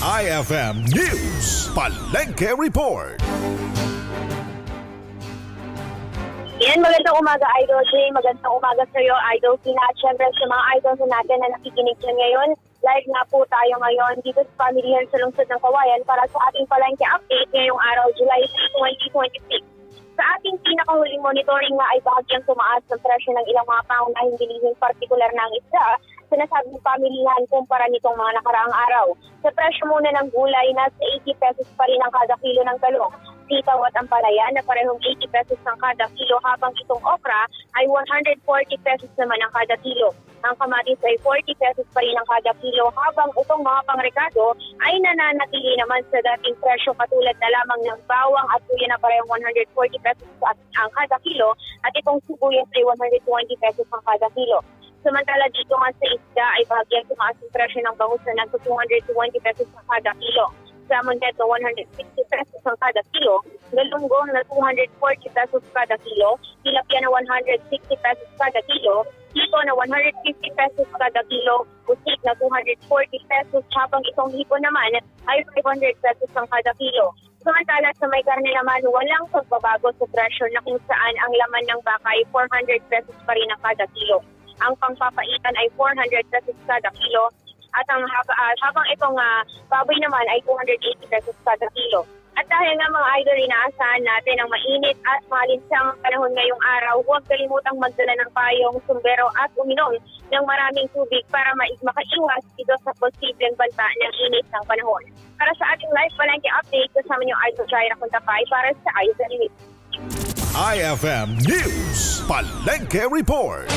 IFM News Palengke Report. Yan, magandang umaga, Idol J. Magandang umaga sa iyo, Idol Tina. At syempre sa mga idol natin na nakikinig dyan ngayon, live na po tayo ngayon dito sa pamilya sa lungsod ng Kawayan para sa ating palengke update ngayong araw, July 2026. Sa ating pinakahuling monitoring nga ay bahagyang tumaas ng presyo ng ilang mga pangunahing bilihin, partikular ng isda, sinasabing pamilihan kumpara nitong mga nakaraang araw. Sa presyo muna ng gulay, nasa 80 pesos pa rin ang kada kilo ng talong. Sitaw at ampalaya na parehong 80 pesos ang kada kilo, habang itong okra ay 140 pesos naman ang kada kilo. Ang kamatis ay 40 pesos pa rin ang kada kilo, habang itong mga pangrekado ay nananatili naman sa dating presyo, katulad na lamang ng bawang at tuya na parehong 140 pesos ang kada kilo, at itong sibuyas ay 120 pesos ang kada kilo. Samantala dito nga sa isda ay bahagyang tumaas ang presyo ng bangus na nasa 220 pesos ang kada kilo. Salmon neto 160 pesos ang kada kilo, galunggong na 240 pesos kada kilo, tilapia na 160 pesos kada kilo, hito na 150 pesos kada kilo, pusik na 240 pesos, habang itong hito naman ay 500 pesos ang kada kilo. Samantala sa may karne naman, walang pagbabago sa presyo na kung saan ang laman ng baka ay 400 pesos pa rin ang kada kilo. Ang pangpapaitan ay 400 pesos kada kilo, at ang habang itong baboy naman ay 280 pesos kada kilo. At dahil nga mga idol, inaasahan natin ang mainit at malinsang panahon ngayong araw, huwag kalimutang magdala ng payong, sumbero at uminom ng maraming tubig para makaiwas ito sa posibleng banta ng init ng panahon. Para sa ating live palengke update, kasama niyo Idol Jaira Kuntapay para sa Idol News. IFM News Palengke Report.